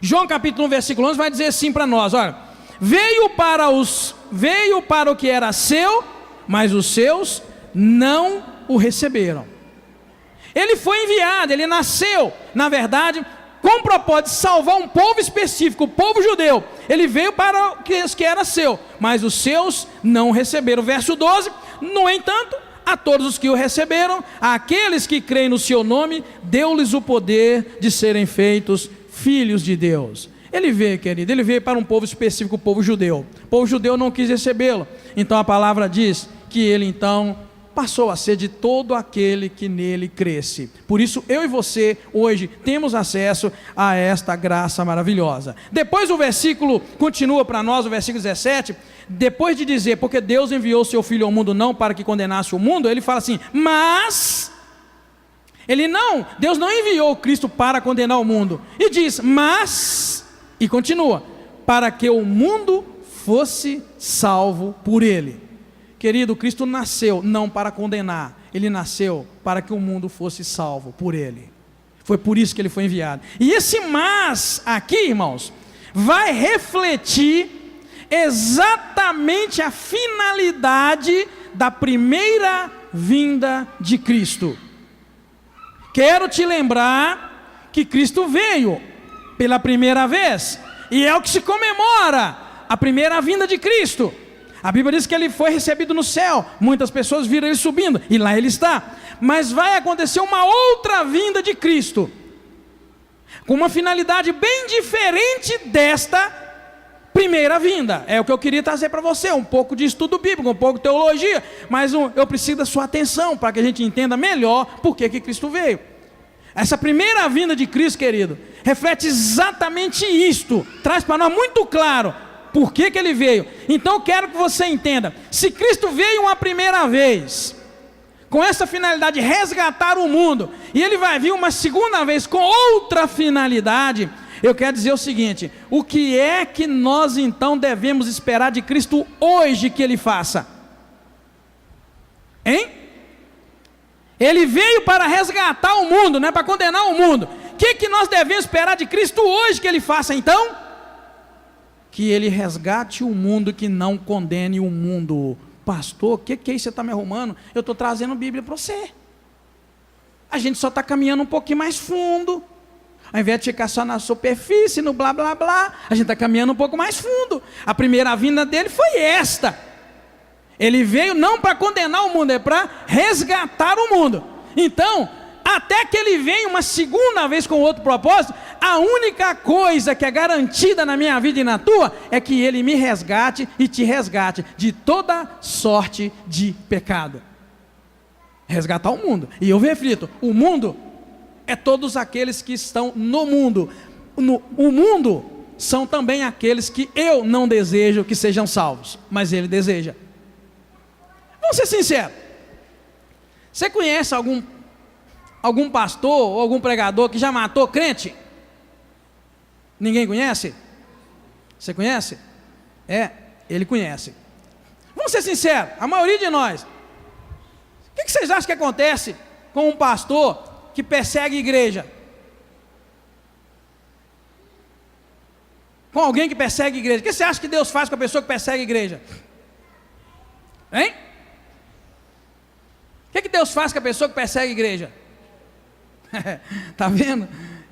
João capítulo 1, versículo 11 vai dizer assim para nós, olha: veio para o que era seu, mas os seus não o receberam. Ele foi enviado, ele nasceu, na verdade, com o propósito de salvar um povo específico, o povo judeu. Ele veio para os que era seu, mas os seus não receberam. Verso 12: no entanto, a todos os que o receberam, aqueles que creem no seu nome, deu-lhes o poder de serem feitos filhos de Deus. Ele veio, querido, ele veio para um povo específico, o povo judeu. O povo judeu não quis recebê-lo, então a palavra diz que ele então passou a ser de todo aquele que nele cresce. Por isso eu e você hoje temos acesso a esta graça maravilhosa. Depois o versículo continua para nós, o versículo 17, depois de dizer, porque Deus enviou seu Filho ao mundo não para que condenasse o mundo, ele fala assim, mas, Deus não enviou Cristo para condenar o mundo, e diz, mas, e continua, para que o mundo fosse salvo por ele. Querido, Cristo nasceu não para condenar, ele nasceu para que o mundo fosse salvo por ele. Foi por isso que ele foi enviado. E esse mas aqui, irmãos, vai refletir exatamente a finalidade da primeira vinda de Cristo. Quero te lembrar que Cristo veio pela primeira vez, e é o que se comemora, a primeira vinda de Cristo. A Bíblia diz que ele foi recebido no céu, muitas pessoas viram ele subindo, e lá ele está. Mas vai acontecer uma outra vinda de Cristo, com uma finalidade bem diferente desta primeira vinda. É o que eu queria trazer para você, um pouco de estudo bíblico, um pouco de teologia, mas eu preciso da sua atenção, para que a gente entenda melhor por que Cristo veio. Essa primeira vinda de Cristo, querido, reflete exatamente isto, traz para nós muito claro por que ele veio. Então eu quero que você entenda, se Cristo veio uma primeira vez, com essa finalidade de resgatar o mundo, e ele vai vir uma segunda vez com outra finalidade, eu quero dizer o seguinte, o que é que nós então devemos esperar de Cristo hoje que ele faça? Hein? Ele veio para resgatar o mundo, não é para condenar o mundo. O que nós devemos esperar de Cristo hoje que ele faça então? Que ele resgate o mundo, que não condene o mundo. Pastor, o que é isso que você está me arrumando? Eu estou trazendo Bíblia para você. A gente só está caminhando um pouquinho mais fundo. Ao invés de ficar só na superfície, no blá blá blá, a gente está caminhando um pouco mais fundo. A primeira vinda dele foi esta. Ele veio não para condenar o mundo, é para resgatar o mundo. Então, até que ele venha uma segunda vez com outro propósito, a única coisa que é garantida na minha vida e na tua, é que ele me resgate e te resgate de toda sorte de pecado. Resgatar o mundo. E eu reflito, o mundo é todos aqueles que estão no mundo. O mundo são também aqueles que eu não desejo que sejam salvos, mas ele deseja. Vamos ser sinceros. Você conhece algum pastor ou algum pregador que já matou crente? Ninguém conhece? Você conhece? Ele conhece. Vamos ser sinceros, a maioria de nós. O que vocês acham que acontece com um pastor que persegue a igreja? Com alguém que persegue a igreja? O que você acha que Deus faz com a pessoa que persegue a igreja? Hein? O que Deus faz com a pessoa que persegue a igreja? Tá vendo?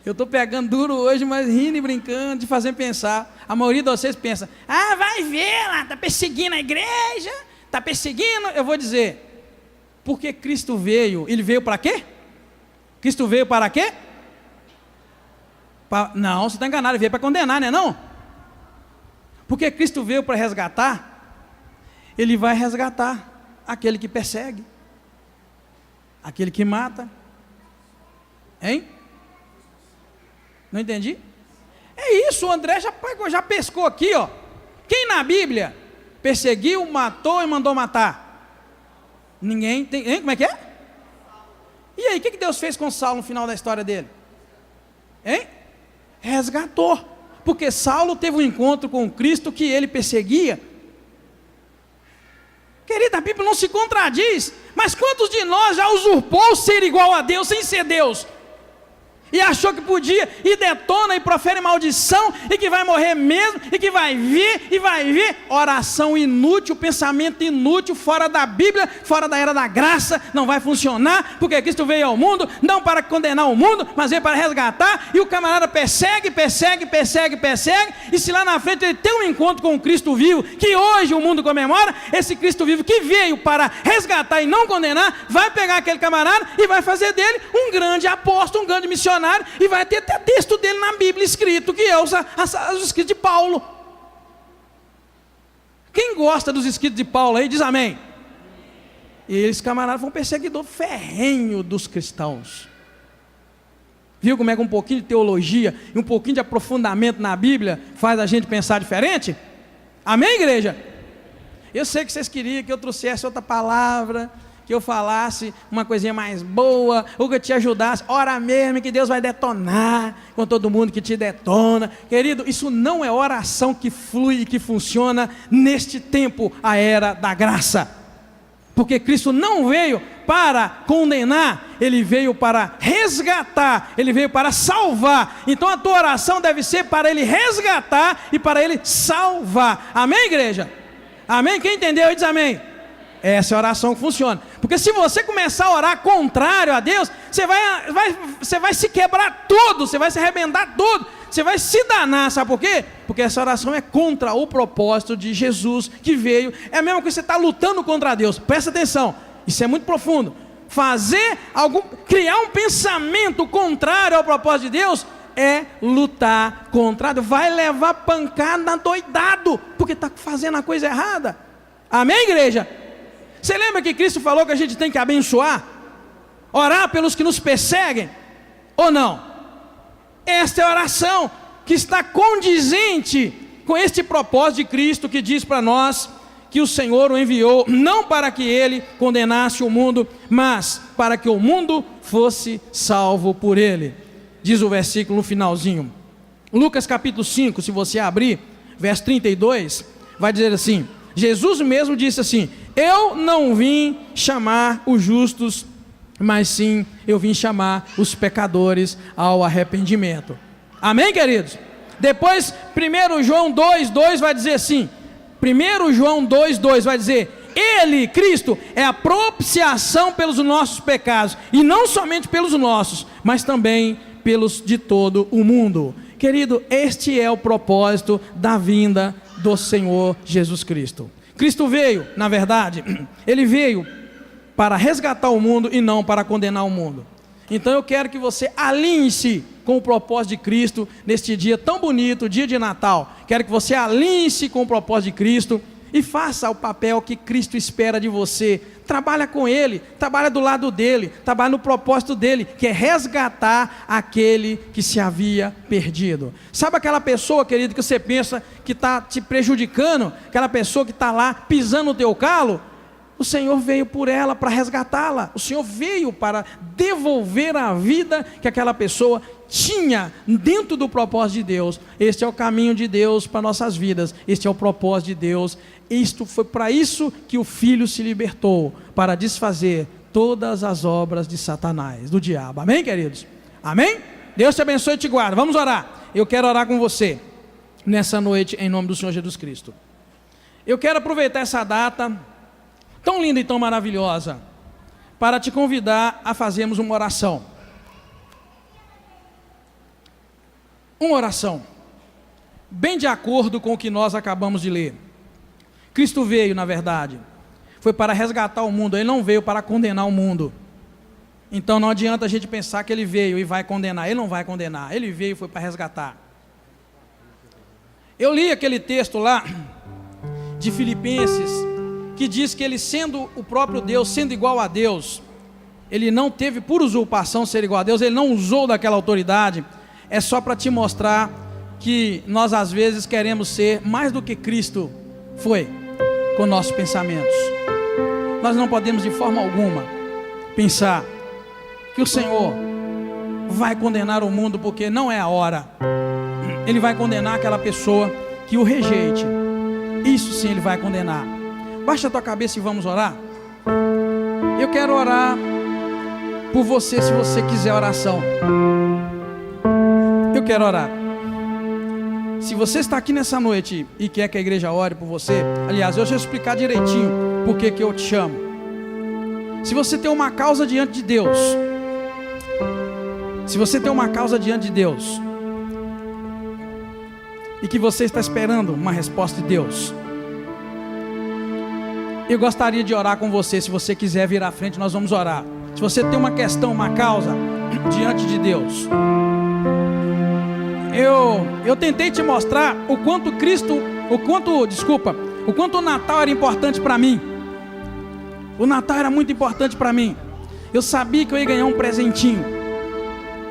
Eu estou pegando duro hoje, mas rindo e brincando, de fazer pensar. A maioria de vocês pensa, vai ver lá, está perseguindo a igreja, está perseguindo. Eu vou dizer, porque Cristo veio, ele veio para quê? Cristo veio para quê? Não, você está enganado, ele veio para condenar, não é não? Porque Cristo veio para resgatar, ele vai resgatar aquele que persegue, aquele que mata. Hein? Não entendi? É isso, o André já pescou aqui, ó. Quem na Bíblia perseguiu, matou e mandou matar? Ninguém tem. Hein? Como é que é? E aí, o que Deus fez com Saulo no final da história dele? Hein? Resgatou. Porque Saulo teve um encontro com Cristo que ele perseguia. Querida, a Bíblia não se contradiz. Mas quantos de nós já usurpou ser igual a Deus sem ser Deus? E achou que podia, e detona, e profere maldição, e que vai morrer mesmo, e que vai vir, e vai vir. Oração inútil, pensamento inútil, fora da Bíblia, fora da era da graça, não vai funcionar, porque Cristo veio ao mundo, não para condenar o mundo, mas veio para resgatar, e o camarada persegue, e se lá na frente ele tem um encontro com o Cristo vivo, que hoje o mundo comemora, esse Cristo vivo que veio para resgatar e não condenar, vai pegar aquele camarada, e vai fazer dele um grande apóstolo, um grande missionário, e vai ter até texto dele na Bíblia escrito, que é os escritos de Paulo. Quem gosta dos escritos de Paulo aí, diz amém. E eles camaradas foram perseguidor ferrenho dos cristãos. Viu como é que um pouquinho de teologia e um pouquinho de aprofundamento na Bíblia faz a gente pensar diferente? Amém, igreja? Eu sei que vocês queriam que eu trouxesse outra palavra, que eu falasse uma coisinha mais boa, ou que eu te ajudasse. Ora mesmo que Deus vai detonar com todo mundo que te detona. Querido, isso não é oração que flui e que funciona neste tempo, a era da graça. Porque Cristo não veio para condenar, ele veio para resgatar, ele veio para salvar. Então a tua oração deve ser para ele resgatar e para ele salvar. Amém, igreja? Amém? Quem entendeu, diz amém. Essa é a oração que funciona. Porque se você começar a orar contrário a Deus, você vai se quebrar todo, você vai se arrebentar todo, você vai se danar, sabe por quê? Porque essa oração é contra o propósito de Jesus que veio. É mesmo que você está lutando contra Deus. Presta atenção, isso é muito profundo. Criar um pensamento contrário ao propósito de Deus é lutar contra Deus. Vai levar pancada doidado, porque está fazendo a coisa errada. Amém, igreja? Você lembra que Cristo falou que a gente tem que abençoar? Orar pelos que nos perseguem? Ou não? Esta é a oração que está condizente com este propósito de Cristo, que diz para nós que o Senhor o enviou não para que ele condenasse o mundo, mas para que o mundo fosse salvo por ele. Diz o versículo no finalzinho. Lucas capítulo 5, se você abrir, verso 32, vai dizer assim: Jesus mesmo disse assim: eu não vim chamar os justos, mas sim eu vim chamar os pecadores ao arrependimento. Amém, queridos? Depois 1 João 2,2 vai dizer assim, 1 João 2,2 vai dizer: ele, Cristo, é a propiciação pelos nossos pecados, e não somente pelos nossos, mas também pelos de todo o mundo. Querido, este é o propósito da vinda do Senhor Jesus Cristo. Cristo veio, na verdade, ele veio para resgatar o mundo e não para condenar o mundo. Então eu quero que você alinhe-se com o propósito de Cristo neste dia tão bonito, dia de Natal. Quero que você alinhe-se com o propósito de Cristo e faça o papel que Cristo espera de você. Trabalha com Ele, trabalha do lado dEle, trabalha no propósito dEle, que é resgatar aquele que se havia perdido. Sabe aquela pessoa, querido, que você pensa que está te prejudicando, aquela pessoa que está lá pisando no teu calo? O Senhor veio por ela para resgatá-la. O Senhor veio para devolver a vida que aquela pessoa tinha dentro do propósito de Deus. Este é o caminho de Deus para nossas vidas. Este é o propósito de Deus. Isto foi para isso que o Filho se libertou, para desfazer todas as obras de Satanás, do diabo. Amém, queridos? Amém? Deus te abençoe e te guarda. Vamos orar. Eu quero orar com você nessa noite, em nome do Senhor Jesus Cristo. Eu quero aproveitar essa data tão linda e tão maravilhosa para te convidar a fazermos uma oração. Uma oração bem de acordo com o que nós acabamos de ler. Cristo veio, na verdade, foi para resgatar o mundo. Ele não veio para condenar o mundo. Então não adianta a gente pensar que Ele veio e vai condenar. Ele não vai condenar. Ele veio e foi para resgatar. Eu li aquele texto lá de Filipenses, que diz que Ele, sendo o próprio Deus, sendo igual a Deus, Ele não teve por usurpação ser igual a Deus. Ele não usou daquela autoridade. É só para te mostrar que nós às vezes queremos ser mais do que Cristo foi com nossos pensamentos. Nós não podemos de forma alguma pensar que o Senhor vai condenar o mundo, porque não é a hora. Ele vai condenar aquela pessoa que o rejeite. Isso sim Ele vai condenar. Baixa a tua cabeça e vamos orar. Eu quero orar por você, se você quiser oração. Eu quero orar. Se você está aqui nessa noite e quer que a igreja ore por você, aliás, eu vou explicar direitinho por que eu te chamo. Se você tem uma causa diante de Deus, se você tem uma causa diante de Deus e que você está esperando uma resposta de Deus, eu gostaria de orar com você. Se você quiser vir à frente, nós vamos orar. Se você tem uma questão, uma causa diante de Deus, eu tentei te mostrar o quanto o Natal era importante para mim. O Natal era muito importante para mim. Eu sabia que eu ia ganhar um presentinho.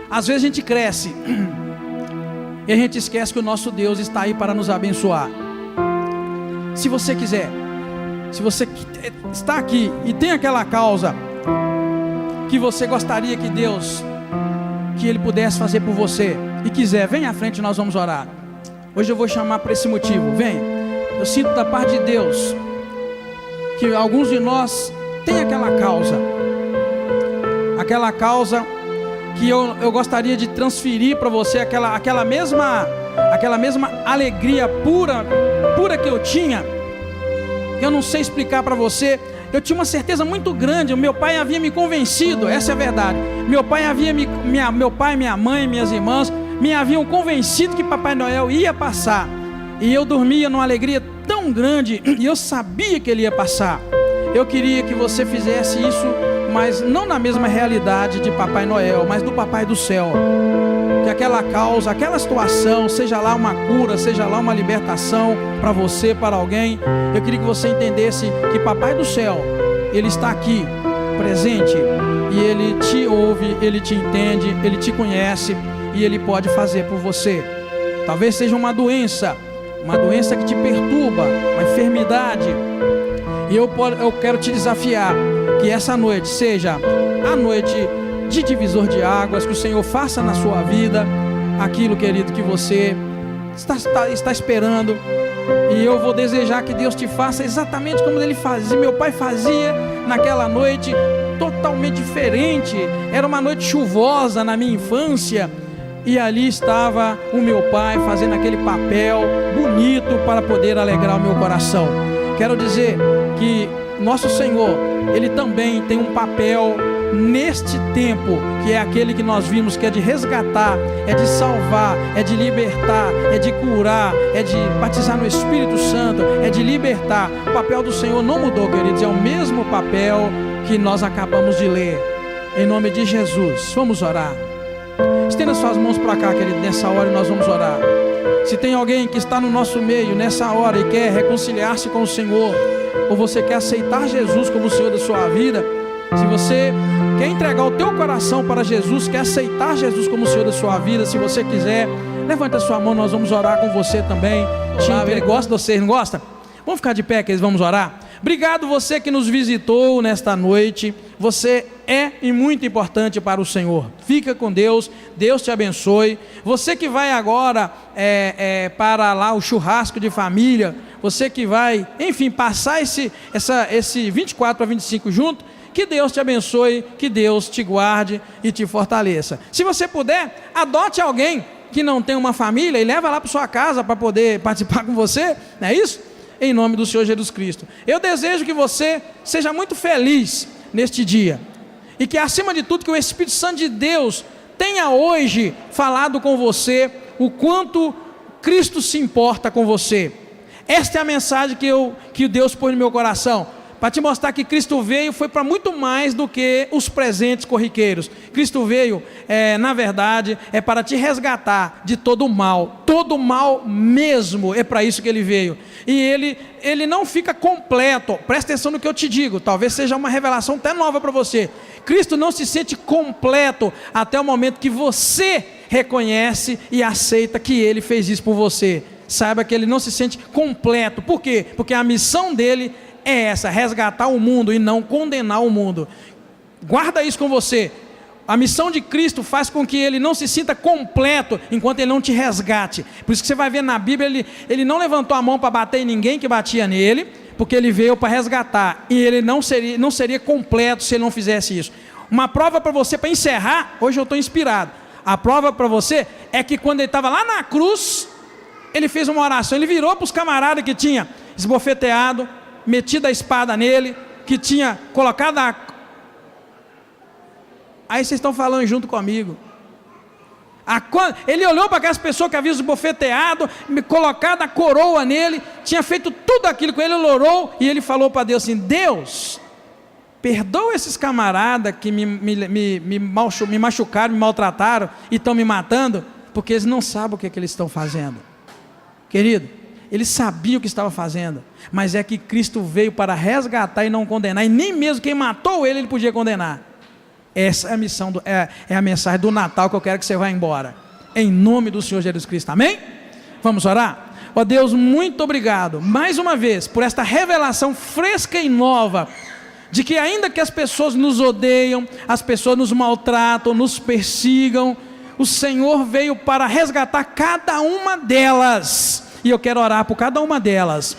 Às vezes a gente cresce e a gente esquece que o nosso Deus está aí para nos abençoar. Se você quiser, se você está aqui e tem aquela causa que você gostaria que Deus, que Ele pudesse fazer por você, e quiser, vem à frente, nós vamos orar. Hoje eu vou chamar por esse motivo. Vem. Eu sinto da parte de Deus que alguns de nós têm aquela causa que eu gostaria de transferir para você, aquela mesma alegria pura que eu tinha, que eu não sei explicar para você. Eu tinha uma certeza muito grande. O meu pai havia me convencido, essa é a verdade. Meu pai, minha mãe, minhas irmãs me haviam convencido que Papai Noel ia passar. E eu dormia numa alegria tão grande, e eu sabia que ele ia passar. Eu queria que você fizesse isso, mas não na mesma realidade de Papai Noel, mas do Papai do Céu. Que aquela causa, aquela situação, seja lá uma cura, seja lá uma libertação para você, para alguém. Eu queria que você entendesse que Papai do Céu, Ele está aqui, presente, e Ele te ouve, Ele te entende, Ele te conhece, e Ele pode fazer por você. Talvez seja uma doença que te perturba, uma enfermidade, e eu quero te desafiar que essa noite seja a noite de divisor de águas, que o Senhor faça na sua vida aquilo, querido, que você está esperando. E eu vou desejar que Deus te faça exatamente como Ele fazia, meu pai fazia naquela noite, totalmente diferente. Era uma noite chuvosa na minha infância, e ali estava o meu pai fazendo aquele papel bonito para poder alegrar o meu coração. Quero dizer que nosso Senhor, Ele também tem um papel neste tempo, que é aquele que nós vimos, que é de resgatar, é de salvar, é de libertar, é de curar, é de batizar no Espírito Santo, é de libertar. O papel do Senhor não mudou, queridos, é o mesmo papel que nós acabamos de ler. Em nome de Jesus, vamos orar. Estenda suas mãos para cá, querido, nessa hora, e nós vamos orar. Se tem alguém que está no nosso meio nessa hora e quer reconciliar-se com o Senhor, ou você quer aceitar Jesus como o Senhor da sua vida, se você quer entregar o teu coração para Jesus, quer aceitar Jesus como o Senhor da sua vida, se você quiser, levanta a sua mão, nós vamos orar com você também. Ele gosta de vocês, não gosta? Vamos ficar de pé que eles vamos orar. Obrigado você que nos visitou nesta noite. Você é e muito importante para o Senhor. Fica com Deus, Deus te abençoe. Você que vai agora para lá o churrasco de família, você que vai, enfim, passar esse 24 a 25 junto, que Deus te abençoe, que Deus te guarde e te fortaleça. Se você puder, adote alguém que não tem uma família e leva lá para sua casa para poder participar com você, não é isso? Em nome do Senhor Jesus Cristo. Eu desejo que você seja muito feliz neste dia, e que acima de tudo, que o Espírito Santo de Deus tenha hoje falado com você o quanto Cristo se importa com você. Esta é a mensagem que Deus pôs no meu coração, para te mostrar que Cristo veio, foi para muito mais do que os presentes corriqueiros. Cristo veio, na verdade, para te resgatar de todo o mal mesmo, é para isso que Ele veio. E Ele não fica completo, presta atenção no que eu te digo, talvez seja uma revelação até nova para você. Cristo não se sente completo até o momento que você reconhece e aceita que Ele fez isso por você. Saiba que Ele não se sente completo. Por quê? Porque a missão dEle é essa, resgatar o mundo e não condenar o mundo. Guarda isso com você. A missão de Cristo faz com que Ele não se sinta completo enquanto Ele não te resgate. Por isso que você vai ver na Bíblia, Ele não levantou a mão para bater em ninguém que batia nele, porque Ele veio para resgatar, e Ele não seria completo se Ele não fizesse isso. Uma prova para você, para encerrar, hoje eu estou inspirado. A prova para você é que quando Ele estava lá na cruz, Ele fez uma oração. Ele virou para os camaradas que tinha esbofeteado, metido a espada nele, que tinha colocado a... Aí vocês estão falando junto comigo. Ele olhou para aquelas pessoas que haviam esbofeteado, colocado a coroa nele, tinha feito tudo aquilo com ele, ele orou, e ele falou para Deus assim: Deus, perdoa esses camaradas que me machucaram, me maltrataram e estão me matando, porque eles não sabem o que eles estão fazendo. Querido, ele sabia o que estava fazendo, mas é que Cristo veio para resgatar e não condenar, e nem mesmo quem matou ele podia condenar. Essa é a missão, é a mensagem do Natal que eu quero que você vá embora, em nome do Senhor Jesus Cristo, amém? Vamos orar? Ó Deus, muito obrigado, mais uma vez, por esta revelação fresca e nova, de que ainda que as pessoas nos odeiam, as pessoas nos maltratam, nos persigam, o Senhor veio para resgatar cada uma delas. E eu quero orar por cada uma delas.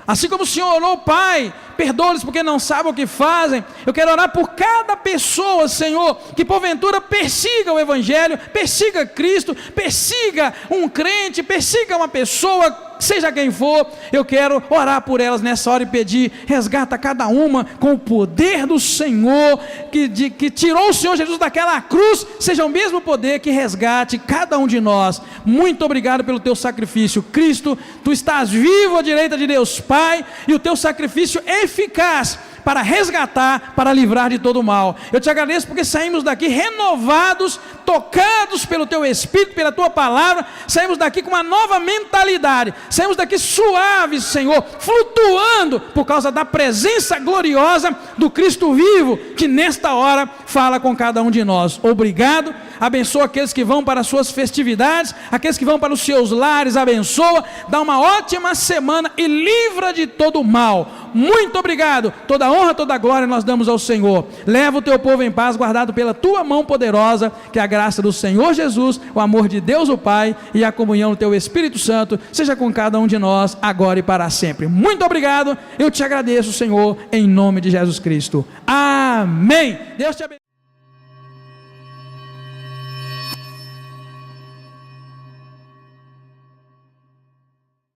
Assim como o Senhor orou, Pai, perdoa-lhes porque não sabem o que fazem. Eu quero orar por cada pessoa, Senhor, que porventura persiga o Evangelho, persiga Cristo, persiga um crente, persiga uma pessoa, seja quem for. Eu quero orar por elas nessa hora e pedir: resgata cada uma com o poder do Senhor, que tirou o Senhor Jesus daquela cruz, seja o mesmo poder que resgate cada um de nós. Muito obrigado pelo teu sacrifício, Cristo. Tu estás vivo à direita de Deus Pai, e o teu sacrifício é eficaz para resgatar, para livrar de todo o mal. Eu te agradeço porque saímos daqui renovados, tocados pelo teu Espírito, pela tua palavra. Saímos daqui com uma nova mentalidade, saímos daqui suaves, Senhor, flutuando por causa da presença gloriosa do Cristo vivo, que nesta hora fala com cada um de nós. Obrigado. Abençoa aqueles que vão para as suas festividades, aqueles que vão para os seus lares, abençoa, dá uma ótima semana e livra de todo o mal. Muito obrigado. Toda honra, toda glória nós damos ao Senhor. Leva o teu povo em paz, guardado pela tua mão poderosa. Que a graça do Senhor Jesus, o amor de Deus o Pai e a comunhão do teu Espírito Santo seja com cada um de nós, agora e para sempre. Muito obrigado. Eu te agradeço, Senhor, em nome de Jesus Cristo. Amém. Deus te abençoe.